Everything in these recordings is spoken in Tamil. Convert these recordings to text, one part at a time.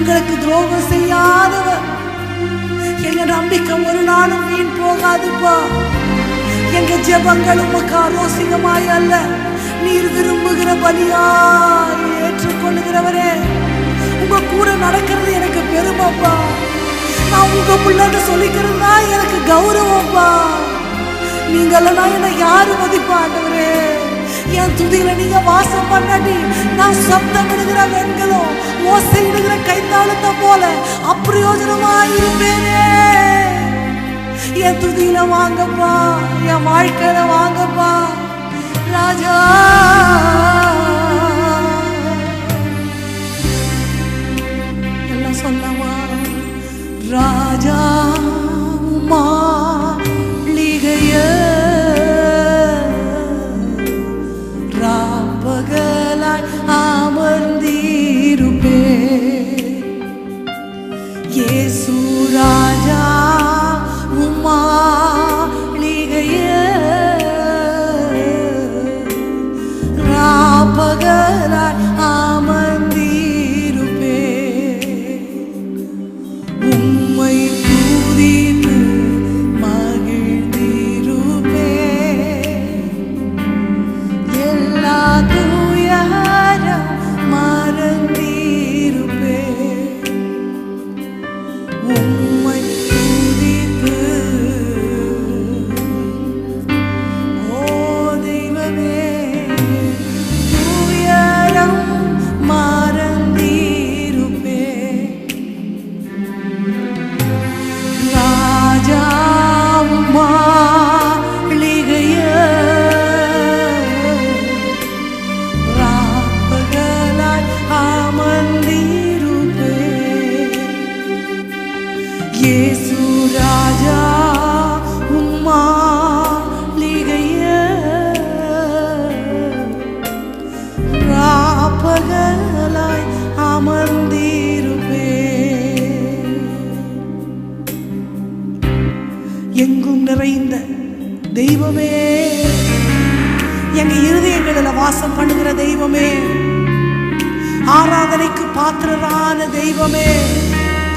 எங்களுக்கு துரோகம் செய்யாதவர். எங்க நம்பிக்கை ஒரு நாளும் வீண் போகாதுப்பா. எங்க ஜெபங்கள் உமக்கு ஆரோசிகமாய் அல்ல, நீர் விரும்புகிற பலியாய் ஏற்றுக்கொள்ளுகிறவரே. உங்க கூட நடக்கிறது எனக்கு பெருமைப்பா. நான் உங்க பிள்ளைன்னு சொல்லிக்கிறது தான் எனக்கு கௌரவம்ப்பா. நீங்கள்லாம் என்ன யாரு மதிப்பா ஆண்டவரே? என் துதியில நீங்க வாசம் பண்ணாட்டி நான் சப்தம் இடுகிற வெண்களும் ஓசை இடுகிற கைத்தாளத்தை போல அப்பிரயோஜனமாயிருப்பேனே. என் துதியில வாங்கப்பா, என் வாழ்க்கையில வாங்கப்பா ராஜா. எல்லாம் சொல்லவா? ராஜா மாளிகைய ராப்பகலாய் அமர்ந்திருப்பே. இயேசு ராஜா மாளிகைய ராப்பகலாய் அமர்ந்திருப்பே. உம்மை துதித்து மகிழ்ந்திருப்பே. எல்லா துயரம் மறந்திருப்பே. உம்மை துதித்து ஓ தெய்வமே துயரம் மறந்திருப்பே. ராஜா மாளிகைய ராப்பகலாய் அமர்ந்திருப்பே. இயேசு ராஜா மாளிகைய ராப்பகலாய் அமர்ந்திருப்பே. எங்கும் நிறைந்த தெய்வமே, எங்க இருதயங்களில் வாசம் பண்ணுகிற தெய்வமே, ஆராதனைக்கு பாத்திரரான தெய்வமே,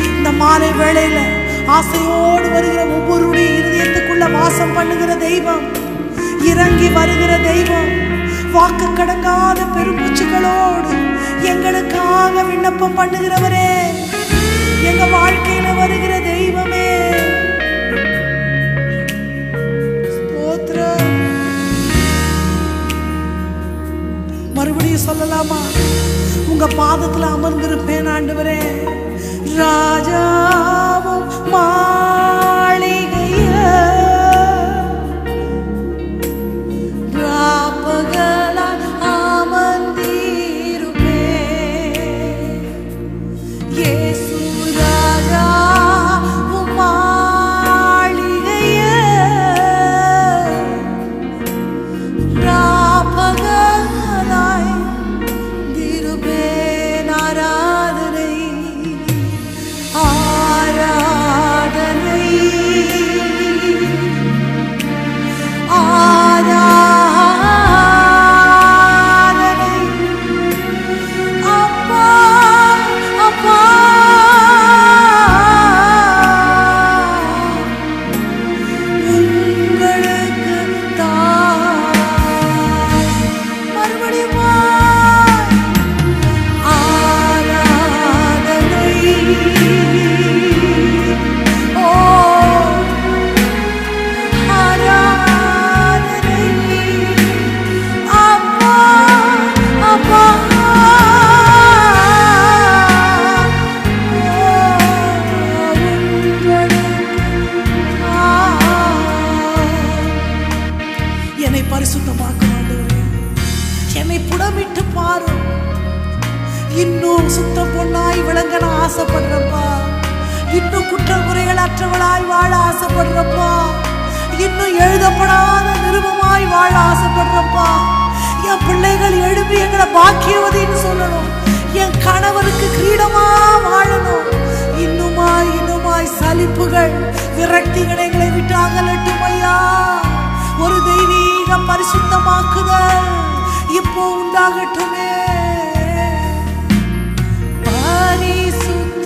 இந்த மாலை வேளையில ஆசையோடு வருகிற ஒவ்வொருடைய இருதயத்துக்குள்ள வாசம் பண்ணுகிற தெய்வம், இறங்கி வருகிற தெய்வம், வாக்கு கடங்காத பெருமூச்சுகளோடு எங்களுக்காக விண்ணப்பம் பண்ணுகிறவரே, எங்க வாழ்க்கையில வருகிற தெய்வமே ஸ்தோத்திரம். மறுபடியும் சொல்லலாமா? உங்க பாதத்துல அமர்ந்திருப்பேன் ஆண்டவரே. ராஜாவும் மாளிகைய ராப்பகலாய் அமர்ந்திருப்பே. இயேசு ராஜாவும் மாளிகைய ராப்பகலாய் திருப்பேன். ஆராதனை ஆராதனை ஆராதனை அப்பா அப்பா உங்களுக்கு தான். மறுபடியும் ஆராதனை ஓ ஆராதனை அப்பா அப்பா என்னை பரிசுத்தமாக்க ஆண்டவரே, என்னை புடமிட்டு பாரு. இன்னும் சுத்த பொண்ணாய் விளங்க நான் ஆசைப்படுறப்பா. இன்னும் குற்றமுறைகள் அற்றவளாய் வாழ ஆசைப்படுறப்பா. இன்னும் எழுதப்படாத நிருபமாய் வாழ ஆசைப்படுறப்பா. என் பிள்ளைகள் எழுப்பி எங்களை பாக்கியவதின்னு சொல்லணும். என் கணவருக்கு கிரீடமா வாழணும். இன்னுமாய் சலிப்புகள் விரக்திகளை எங்களை விட்டு அகலட்டும் ஐயா. ஒரு தெய்வீக பரிசுத்தமாக்குதல் இப்போ உண்டாகட்டுமே. பரிசுத்த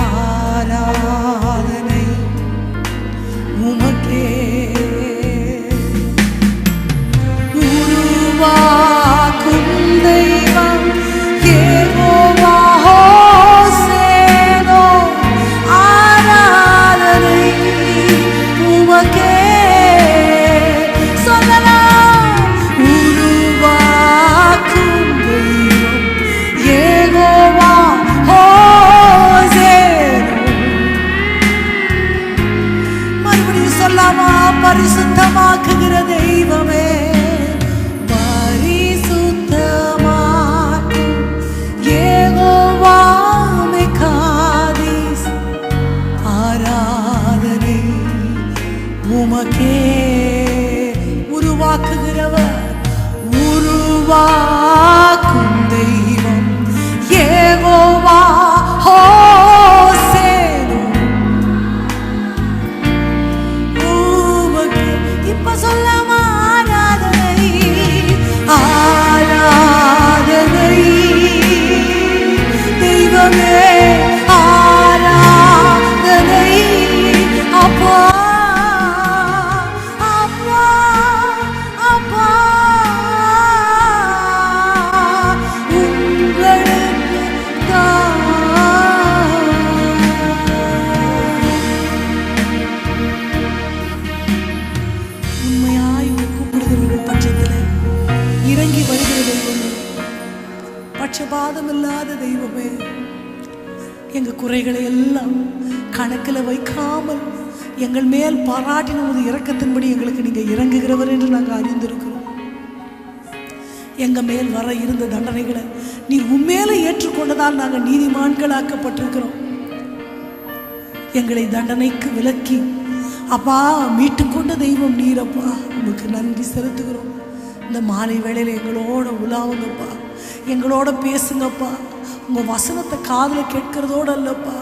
ஆராதனை உமக்கே. உருவாக்கும் தெய்வம் யெகோவா ஹோசேனோ, ஆராதனை உமக்கே. சொல்லலாம். உருவாக்கும் தெய்வம் யெகோவா ஹோசேனோ. மறுபடியும் சொல்லாமா? பரிசுத்தமாக்குகிற தெய்வமே, பரிசுத்தமாக்கும் யெகோவா மெகாதீஸ், ஆராதனை உமக்கே. உருவாக்குகிறவர், உருவாக்கும் தெய்வம் யெகோவா ஹோசேனோ, உமக்கே. இப்ப சொல்லாமா? ஆராதனை ஆராதனை தெய்வமே, ஆராதனை அப்பா அப்பா அப்பா உங்களுக்கு தான். உண்மையாய் கூப்பிடுகிறவர்கள் பட்சத்தில் இறங்கி வருகிற தெய்வமே, பட்சபாதம் இல்லாத தெய்வமே, எங்க குறைகளை எல்லாம் கணக்கில் வைக்காமல் எங்கள் மேல் பாராட்டின ஒரு இரக்கத்தின்படி எங்களுக்கு நீங்க இறங்குகிறவர் என்று நாங்கள் அறிந்திருக்கிறோம். எங்க மேல் வர இருந்த தண்டனைகளை நீர் உண்மையில ஏற்றுக்கொண்டதால் நாங்கள் நீதிமான்களாக்கப்பட்டிருக்கிறோம். எங்களை தண்டனைக்கு விலக்கி அப்பா மீட்டுக்கொண்ட தெய்வம் நீரப்பா, உங்களுக்கு நன்றி செலுத்துகிறோம். இந்த மாலை வேளையில் எங்களோட உலாவுங்கப்பா, எங்களோட பேசுங்கப்பா. உங்கள் வசனத்தை காதில் கேட்கிறதோடு அல்லப்பா,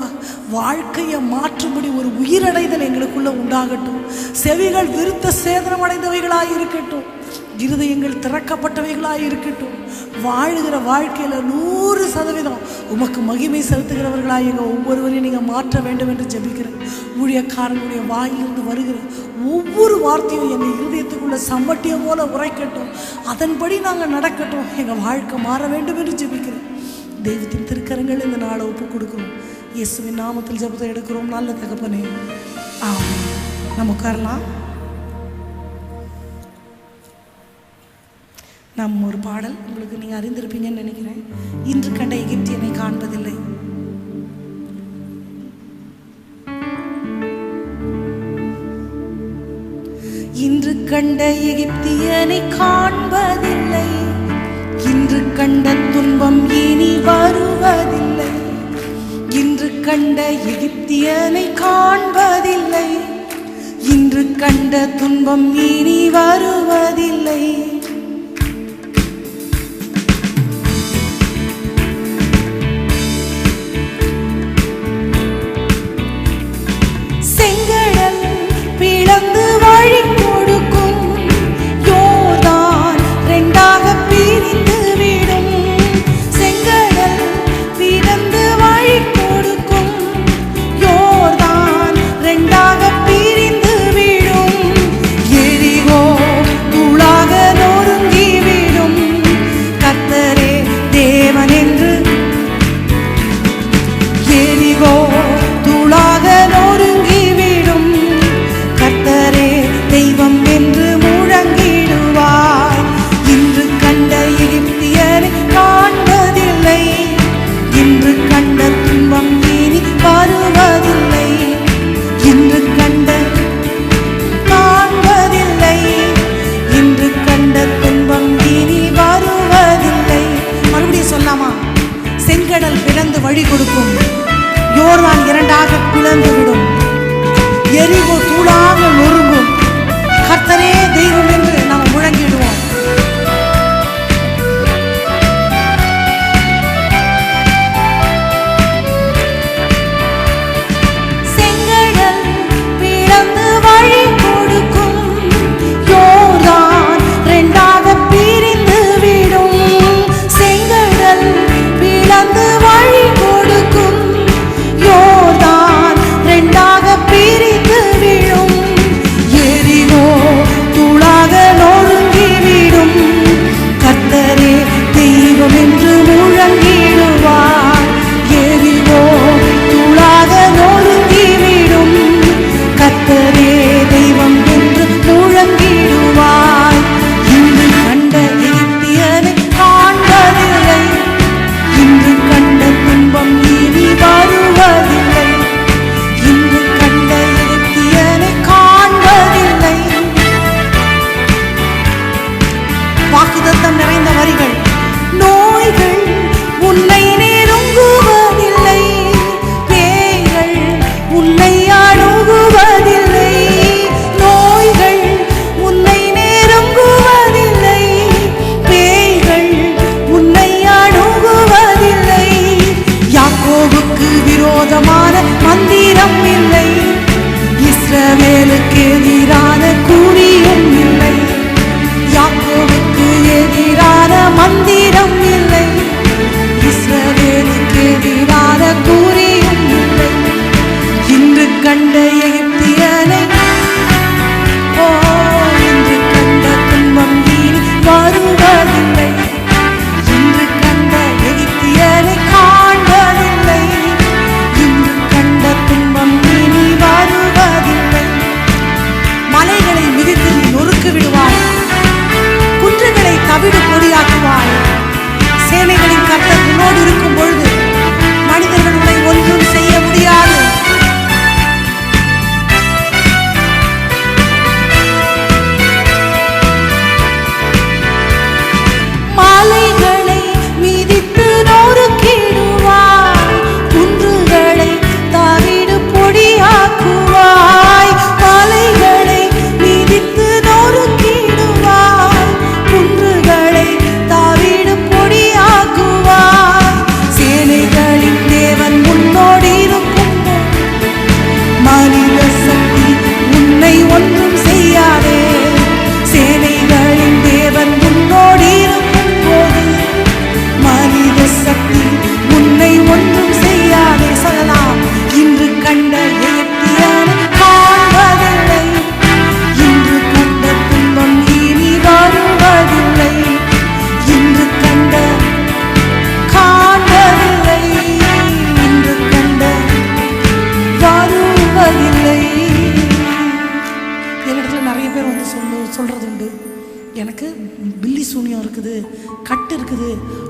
வாழ்க்கையை மாற்றும்படி ஒரு உயிரடைதல் எங்களுக்குள்ள உண்டாகட்டும். செவிகள் விருத்த சேதனமடைந்தவைகளாக இருக்கட்டும், இருதயங்கள் திறக்கப்பட்டவைகளாக இருக்கட்டும். வாழுகிற வாழ்க்கையில் 100% உமக்கு மகிமை செலுத்துகிறவர்களாக எங்கள் ஒவ்வொருவரையும் நீங்கள் மாற்ற வேண்டும் என்று ஜெபிக்கிறேன். ஊழியக்காரங்களுடைய வாயிலிருந்து வருகிற ஒவ்வொரு வார்த்தையும் எங்கள் இருதயத்துக்குள்ள சம்பட்டியம் போல உரைக்கட்டும். அதன்படி நாங்கள் நடக்கட்டும். எங்கள் வாழ்க்கை மாற வேண்டும் என்று ஜெபிக்கிறேன். தெய்வத்தின் திருக்கரங்கள் இந்த நாளை ஒப்பு கொடுக்கிறோம். இயேசுவின் நாமத்தில் ஜெபத்தை எடுக்கிறோம் நல்ல தகப்பனே, ஆமென். நம்ம உட்காரலாம். நம்ம ஒரு பாடல் உங்களுக்கு நீங்கள் அறிந்திருப்பீங்கன்னு நினைக்கிறேன். இன்று கண்ட எகிப்தியனை காண்பதில்லை. இன்று கண்ட எகிப்தியனை காண்பதில்லை, இன்று கண்ட துன்பம் இனி வருவதில்லை. இன்று கண்ட எகிப்தியனை காண்பதில்லை, இன்று கண்ட துன்பம் இனி வருவதில்லை. செங்கடல் பிளந்து வழி கொடுக்கும், யோர்தான் இரண்டாக பிரிந்து விடும். செங்கடல் பிளந்து வழி கொடுக்கும், யோர்தான் இரண்டாக பிரிந்து விடும். எரிகோ தூளாக நொறுங்கி விடும். கர்த்தரே தேவன் என்று, எரிகோ தூளாக நொறுங்கி விடும். கர்த்தரே தெய்வம் என்று முழங்கிடுவாய். இன்று கண்ட எகிப்தியரை காண்பதில்லை, இன்று கண்ட துன்பம் இனி வருவதில்லை. இன்று கண்ட காண்பதில்லை, இன்று கண்ட துன்பம் இனி வருவதில்லை. மறுபடியும் சொல்லாமா? செங்கடல் பிளந்து வழி கொடுக்கும், யோர்தான் இரண்டாக பிளந்து விடும். எரிகோ தூளாக நொறுங்கும். கர்த்தரே தெய்வம் என்று நாம் முழங்கிடுவோம். செங்கடல் பிளந்து வழி கொடுக்கும், யோர்தான் இரண்டாக பிரிந்து விடும். செங்கடல்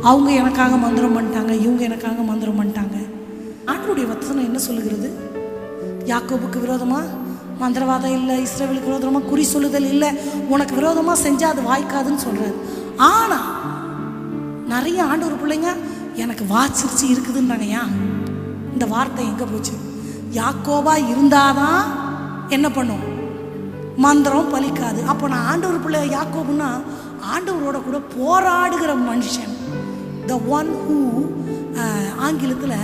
அவங்க எனக்காக மந்திரம் பண்ணிட்டாங்க, இவங்க எனக்காக மந்திரம் பண்ணிட்டாங்க. ஆண்டவருடைய வசனம் என்ன சொல்லுகிறது? யாக்கோபுக்கு விரோதமாக மந்திரவாதம் இல்லை, இஸ்ரவேலுக்கு விரோதமாக குறி சொல்லுதல் இல்லை, உனக்கு விரோதமாக செஞ்சால் அது வாய்க்காதுன்னு சொல்கிறாரு. ஆனால் நிறைய ஆண்டவர் பிள்ளைங்க எனக்கு வாச்சிருச்சு இருக்குதுன்றாங்க. ஏன் இந்த வார்த்தை எங்கே போச்சு? யாக்கோபா இருந்தாதான் என்ன பண்ணும்? மந்திரம் பலிக்காது. அப்போ நான் ஆண்டவர் பிள்ளை யாக்கோபுன்னா ஆண்டவரோட கூட போராடுகிற மனுஷன். த ஒன் ஹூ, ஆங்கிலத்தில்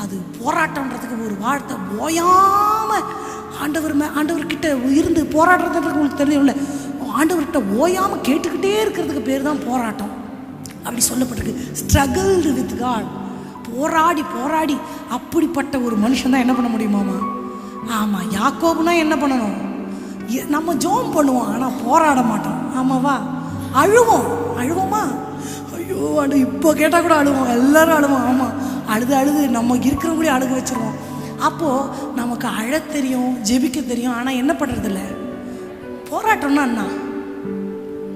அது போராட்டன்றதுக்கு ஒரு வார்த்தை, ஓயாமல் ஆண்டவர்கிட்ட இருந்து போராடுறதுக்கு உங்களுக்கு தெரியல, ஆண்டவர்கிட்ட ஓயாமல் கேட்டுக்கிட்டே இருக்கிறதுக்கு பேர் தான் போராட்டம். அப்படி சொல்லப்பட்டிருக்கு. ஸ்ட்ரகிள்டு வித் காட், போராடி போராடி அப்படிப்பட்ட ஒரு மனுஷன் தான் என்ன பண்ண முடியுமாமா? ஆமாம், யாக்கோபுனா என்ன பண்ணணும்? நம்ம ஜோம் பண்ணுவோம், ஆனால் போராட மாட்டோம். ஆமாவா? அழுவோமா? ஐயோ அழு, இப்போ கேட்டால் கூட அழுவோம், எல்லாரும் அழுவோம். ஆமாம், அழுது நம்ம இருக்கிறவங்களே அழுக வச்சுருவோம். அப்போது நமக்கு அழ தெரியும், ஜெபிக்க தெரியும், ஆனால் என்ன பண்ணுறதில்ல? போராட்டம்னா என்ன?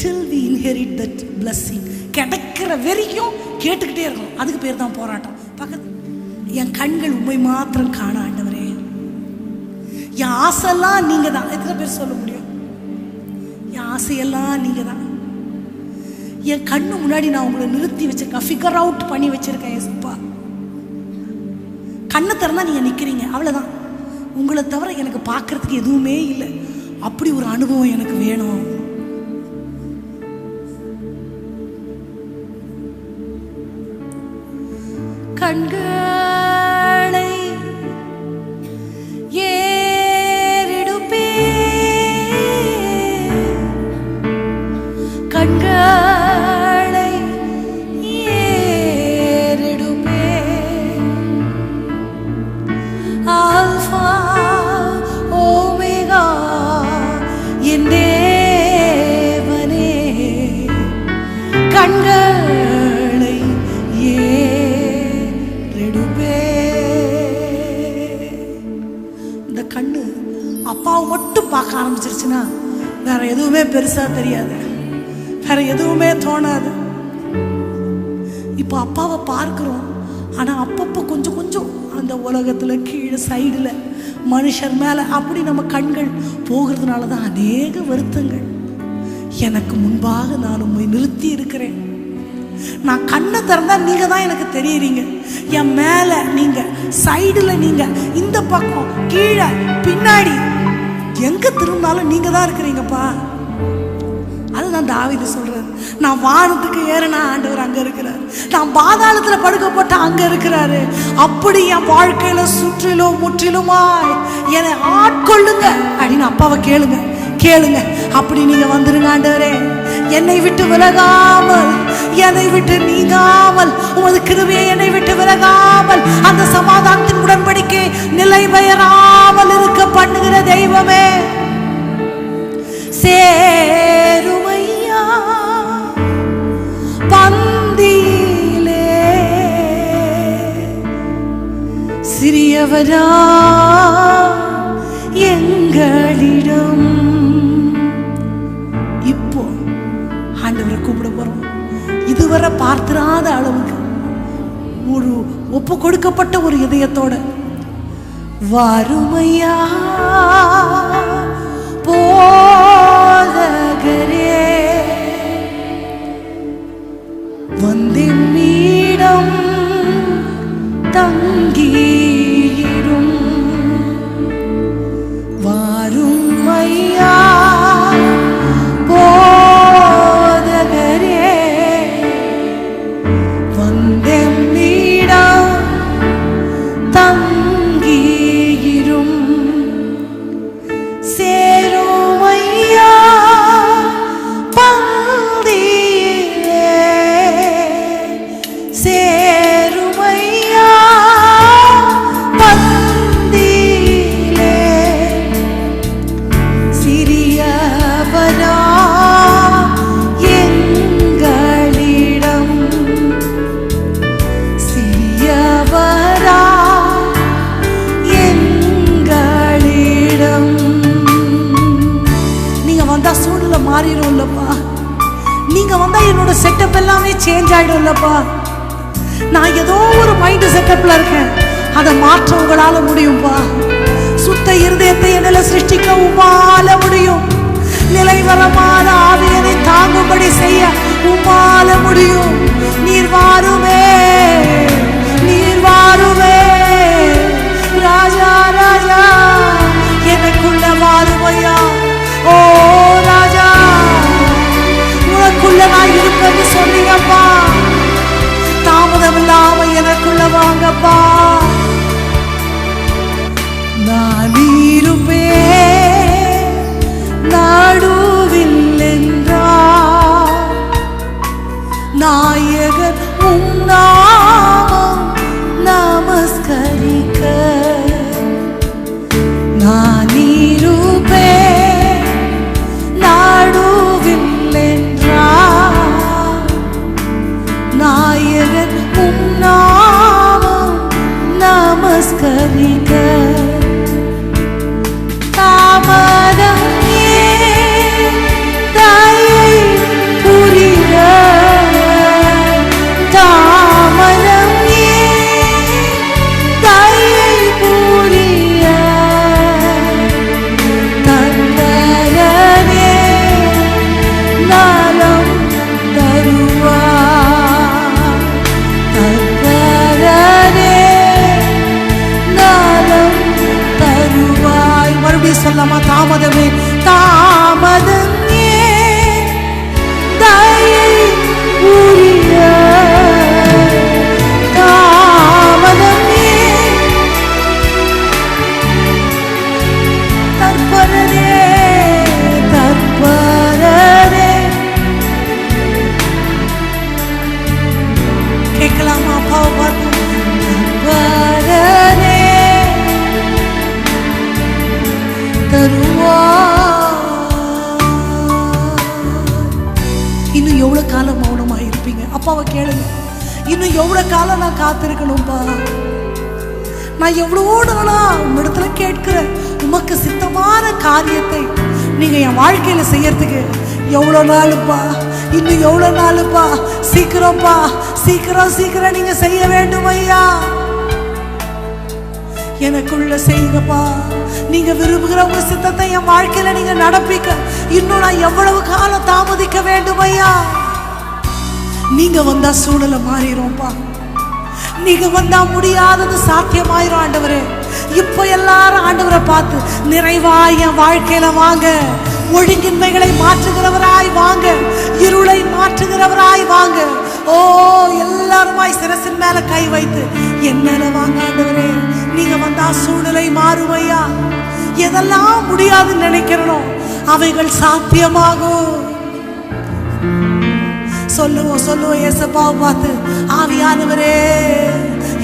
Till we inherit that blessing, கிடைக்கிற வரைக்கும் கேட்டுக்கிட்டே இருக்கணும். அதுக்கு பேர் தான் போராட்டம். பக்கத்து என் கண்கள் உண்மை மாத்திரம் காண ஆண்டவரே, என் ஆசையெல்லாம் நீங்கள் தான். எத்தனை பேர் சொல்ல முடியும்? என் ஆசையெல்லாம் நீங்கள் தான். என் கண்ணு முன்னாடி நான் உங்களை நிறுத்தி வச்சிருக்கேன், ஃபிகர் அவுட் பண்ணி வச்சிருக்கேன். ஏசப்பா, கண்ணை திறந்தா நீங்கள் நிற்கிறீங்க, அவ்வளோதான். உங்களை தவிர எனக்கு பார்க்கறதுக்கு எதுவுமே இல்லை. அப்படி ஒரு அனுபவம் எனக்கு வேணும். கண்களை ஏறெடுப்பே, கண்களை ஏறெடுப்பே, ஆல்பா ஓமேகா என் தேவனே, கண்களை ஏறெடுப்பே. இந்த கண்ணு அப்பாவை மட்டும் பார்க்க ஆரம்பிச்சிருச்சுன்னா வேற எதுவுமே பெருசா தெரியாது, வேற எதுவுமே தோணாது. இப்போ அப்பாவை பார்க்கிறோம், ஆனா அப்பப்போ கொஞ்சம் கொஞ்சம் அந்த உலகத்துல கீழே சைடுல மனுஷர் மேல அப்படி நம்ம கண்கள் போகிறதுனால தான் அநேக வருத்தங்கள். எனக்கு முன்பாக நான் உண்மை நிறுத்தி இருக்கிறேன். நான் கண்ணை திறந்தா நீங்க தான் எனக்கு தெரியுறீங்க. என் மேல நீங்க, சைடுல நீங்க, இந்த பக்கம், கீழே, பின்னாடி, எங்க திரும்பினாலும் நீங்க தான் இருக்கிறீங்கப்பா. அதுதான் தாவீது சொல்றாரு, நான் வானத்துக்கு ஏறினா ஆண்டவர் அங்க இருக்கிறார், நான் பாதாளத்துல படுக்கப்பட்ட அங்க இருக்கிறாரு. அப்படி என் வாழ்க்கையில சுற்றிலும் முற்றிலுமாய் என்னை ஆட்கொள்ளுங்க அப்படின்னு அப்பாவை கேளுங்க. அப்படி நீங்க வந்துருங்க. ஆண்டவரே, என்னை விட்டு விலகாமல், என்னை விட்டு நீங்காமல், உமது கிருபையை என்னை விட்டு விலகாமல், அந்த சமாதானத்தின் உடன்படிக்கை நிலை பெயராமல் இருக்க பண்ணுகிற தெய்வமே, சேருமையா பந்தியிலே சிறியவரா எங்களிடம். இப்போ ஆண்டவரை கூப்பிட போறோம். இதுவரை பார்த்திராத அளவுக்கு ஒரு ஒப்பு கொடுக்கப்பட்ட ஒரு இதயத்தோட வாருமையா போதகரே, வந்தெம்மிடம் தங்கியிரும், வாருமையா போதகரே, வந்தெம்மிடம் தங்கியிரும், சேருமையா பந்தியிலே, சேருமையா பந்தியிலே, சிறியவரா எங்களிடம், சிறியவரா எங்களிடம். நீங்க வந்தா சூழ்நிலை மாறிடும் இல்லப்பா, நீங்க வந்தா என்னோட செட்டப் எல்லாமே சேஞ்ச் ஆயிடும் இல்லப்பா. நான் ஏதோ ஒரு மைண்ட் செட்டப்ல இருக்கேன், அதை மாற்ற உங்களால முடியும்பா. சுத்த இருதயத்தை என்னில் சிருஷ்டிக்க உம்மால முடியும். நிலைவரமான ஆவியனை தாங்கும்படி செய்ய உம்மால முடியும். நீர் வாருமே, நீர் வாருமே ராஜா, ராஜா எனக்குள்ள வாருமையா. ஓ ராஜா, உனக்குள்ள நான் இருப்பேன்னு சொன்னீங்கப்பா. தாமதம் இல்லாம எனக்குள்ள வாங்கப்பா. நான் இருப்பேன் நடுவில் என்றார் நாயகன் உம் நாமம் நமஸ்கரிக்க. நான் இருப்பேன் நடுவில் என்றார் நாயகன் உம் நாமம் நமஸ்கரிக்க. தாமதம் ஏன் தயை புரிய, தாமதம் ஏன் தயை புரிய. தந்தரனே நலம் தருவார், தந்தரனே நலம் தருவாய். மறுபடியும் சொல்லாமா? தாமதமே, தாமதம் ஏன் தயை புரிய, தாமதம் ஏன் தற்பரனே, தற்பரனே. கேட்கலாமா? அப்பாவை பார்க்கும். தற்பரனே இன்னும் எவ்வளவு காலம் மௌனமா இருப்பீங்க? அப்பாவை கேளுங்க. இன்னும் எவ்வளவு காலம் நான் காத்திருக்கணும்பா? நான் எவ்வளவோ நாளா உம்மிடத்துல கேட்கிறேன், உமக்கு சித்தமான காரியத்தை நீங்க என் வாழ்க்கையில செய்யறதுக்கு. எவ்வளவு நாளுப்பா? இன்னும் எவ்வளவு நாளுப்பா? சீக்கிரம்ப்பா, சீக்கிரம் சீக்கிரம் நீங்க செய்ய வேண்டும் ஐயா. எனக்குள்ள செய்யுங்கப்பா. நீங்க விரும்புகிற உங்க சித்தத்தை என் வாழ்க்கையில நீங்க நடப்பிக்க இன்னும் நான் எவ்வளவு காலம் தாமதிக்க வேண்டும் ஐயா? நீங்க வந்தா சூழலை மாறிடும்பா. நீங்க வந்தா முடியாதது சாத்தியமாயிரும் ஆண்டவரே. இப்ப எல்லாரும் ஆண்டவரை பார்த்து நிறைவாய் என் வாழ்க்கையில வாங்க, ஒழுங்கின்மைகளை மாற்றுகிறவராய் வாங்க, இருளை மாற்றுகிறவராய் வாங்க. ஓ எல்லாருமாய் சிரசின் மேல கை வைத்து என்னென்ன வாங்க ஆண்டவரே. நீங்க வந்தா சூழ்நிலை மாறுமையா. எதெல்லாம் முடியாதுன்னு நினைக்கிறோம் அவைகள் சாத்தியமாகும். சொல்லுவோம் சொல்லுவோம் ஏசப்பாவை பார்த்து, ஆவியானவரே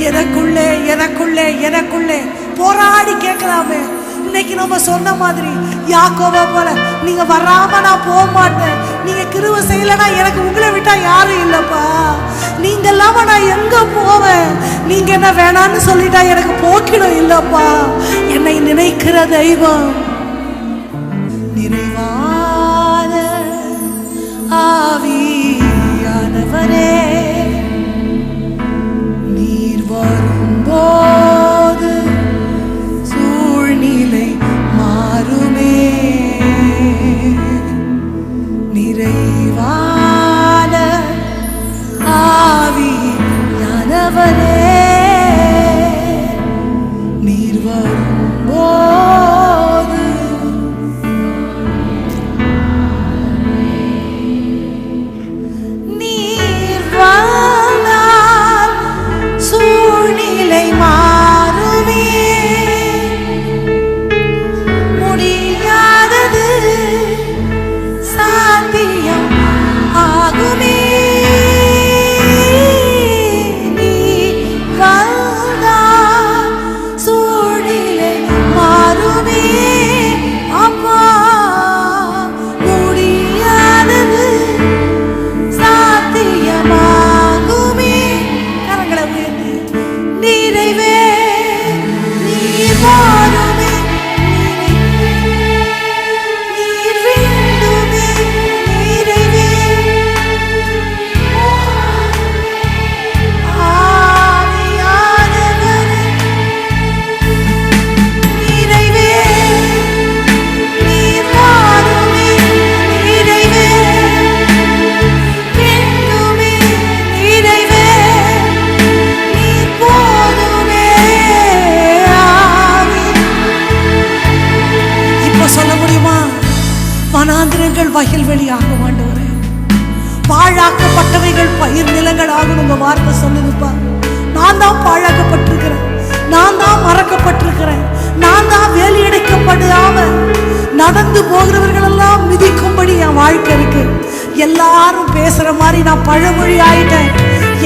எனக்குள்ளே எனக்குள்ளே எனக்குள்ளே போராடி கேட்கலாமே. இன்னைக்கு நம்ம சொன்ன மாதிரி யாக்கோபை போல நீங்க வராம நான் போக மாட்டேன், நீங்க கிருபை செய்யலனா எனக்கு உங்களை விட்டா யாரும் இல்லப்பா, நீங்க இல்லாம நான் எங்க போவேன், நீங்க என்ன வேணான்னு சொல்லிட்டா எனக்கு போக்கிடும் இல்லப்பா. என்னை நினைக்கிற தெய்வம் நிறைவான ஆவியானவரே, நீர் வரும்போது சூழ்நிலை மாறுமே. நிறைவான ஆவியானவரே, நீர் வரும்போது நீர் வந்தால் சூழ்நிலை மாறுமே. முடியாதது சாத்தியம் ஆகுமே. நீ வந்தால் சூழ்நிலை மாறுமே. அப்பா முடியாதது சாத்தியமாகுமே. கரங்களை உயர்த்தி நிறைவே நீர் வாருமே, நீர் வேண்டுமே, நிறைவே வயல்வெளியாகும் ஆண்டவரே. பாழாக்கப்பட்டவைகள் பயிர் நிலங்கள் ஆகும். உங்க வார்த்தை சொல்லுதுப்பா. நான் தான் பாழாக்கப்பட்டிருக்கிறேன், நான் தான் மறக்கப்பட்டிருக்கிறேன், நான் தான் வேலியடைக்கப்படாம நடந்து போகிறவர்கள் எல்லாம் மிதிக்கும்படி என் வாழ்க்கை இருக்கு. எல்லாரும் பேசுற மாதிரி நான் பழமொழி ஆயிட்டேன்.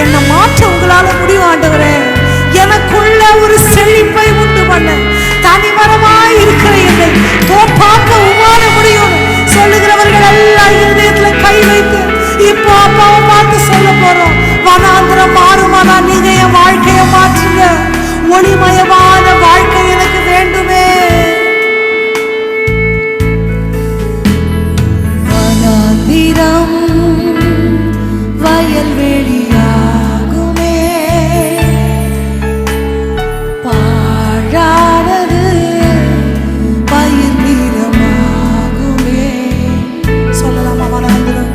என்னை மாற்ற உங்களால முடியும் ஆண்டவரே. எனக்குள்ள ஒரு செழிப்பை உண்டு பண்ண தனிமரமாய் இருக்கிற என்னை தோப்பாக்க உமாற முடியும் சொல்லுகிறவர்கள் எல்லாம் இருதயத்துல கை வைத்து இப்போ அப்பாவை பார்த்து சொல்ல போறோம். வனாந்திரம் மாறுமானா நீங்க என் வாழ்க்கையை மாற்றுங்க. ஒளிமயமான வாழ்க்கை எனக்கு வேண்டுமே. வனாந்திரம் வயல்வெளியாகுமே, பாழானது பயிர் நிலமாகுமே. சொல்லலாமா? வனாந்திரம்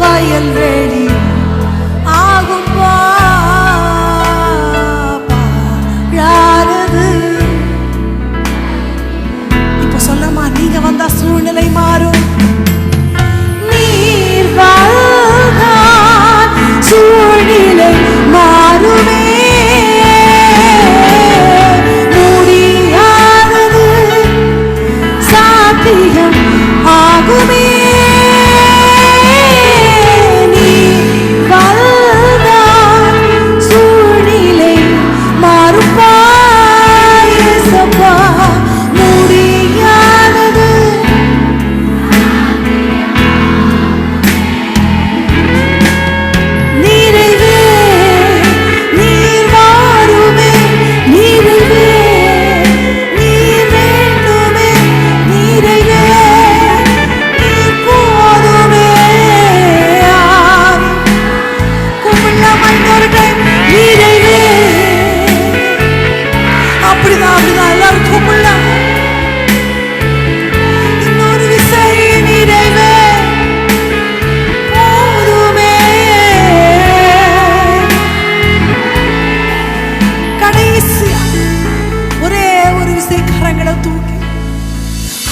வயல்வெளி ஆகும், பாழானது. இப்ப சொல்லமா, நீங்க வந்தா சூழ்நிலை மாறும். நீர் வாழ்ந்தால் சூழ்நிலை மாறுமே, முடியாதது சாத்தியம் ஆகுமே.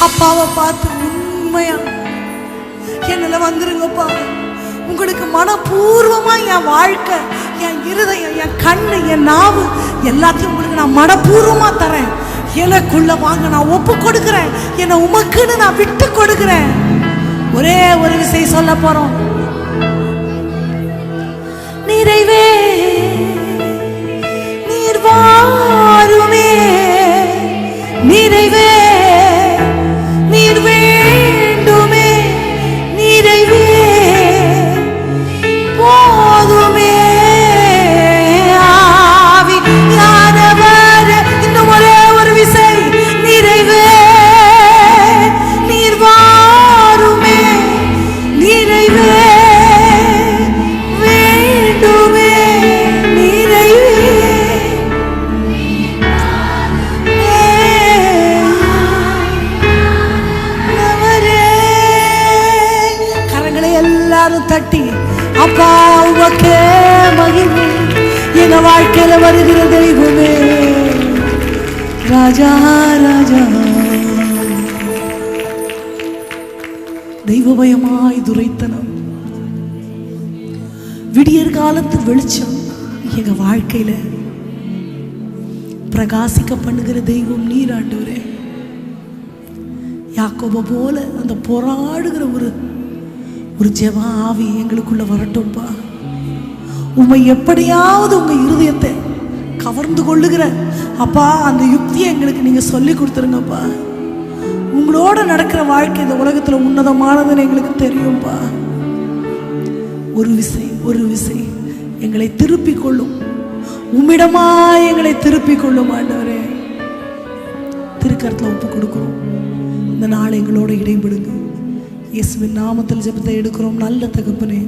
அப்பாவை பார்த்து உண்மையா என்னல வந்துருங்கப்பா. உங்களுக்கு மனப்பூர்வமா என் வாழ்க்கை, என் இருதயம், என் கண்ணு, என் நாவு எல்லாத்தையும் உங்களுக்கு நான் மனப்பூர்வமா தரேன். எனக்குள்ள வாங்க, நான் ஒப்பு கொடுக்கிறேன். என்னை உமக்குன்னு நான் விட்டு கொடுக்கிறேன். ஒரே ஒரு விஷயம் சொல்ல போறோம். நிறைவே நீர் வாருமே, நிறைவே நீர் வேண்டுமே, நிறைவே போதுமே. ஆவியானவர், இன்னும் ஒரே ஒரு விசை, நிறைவே நீர் வாருமே, நிறைவே வேண்டுமே, நிறைவே. எல்லாரும் தட்டி அப்பா உமக்கே மகிமை, எங்க வாழ்க்கையில வருகிற தெய்வமே, ராஜா ராஜா. தெய்வமயமாய் துரைத்தனம், விடியற் காலத்து வெளிச்சம் எங்க வாழ்க்கையில பிரகாசிக்க பண்ணுகிற தெய்வம் நீர் ஆண்டவரே. யாக்கோபு போல அந்த போராடுகிற ஒரு ஜெப ஆவி எங்களுக்குள்ள வரட்டும்பா. உம்மை எப்படியாவது உங்க இருதயத்தை கவர்ந்து கொள்ளுகிற அப்பா அந்த யுக்தியை எங்களுக்கு நீங்க சொல்லி கொடுத்துருங்கப்பா. உங்களோட நடக்கிற வாழ்க்கை இந்த உலகத்துல உன்னதமானதுன்னு எங்களுக்கு தெரியும்பா. ஒரு விசை எங்களை திருப்பிக் கொள்ளும், உம்மிடமா எங்களை திருப்பிக் கொள்ளும் ஆண்டவரே. திருக்கரத்துல ஒப்பு கொடுக்கிறோம். இந்த நாள் எங்களோட இடைபடுங்க. இயேசுவின் நாமத்தில் ஜெபத்தை எடுக்கிறோம் நல்ல தகப்பனே.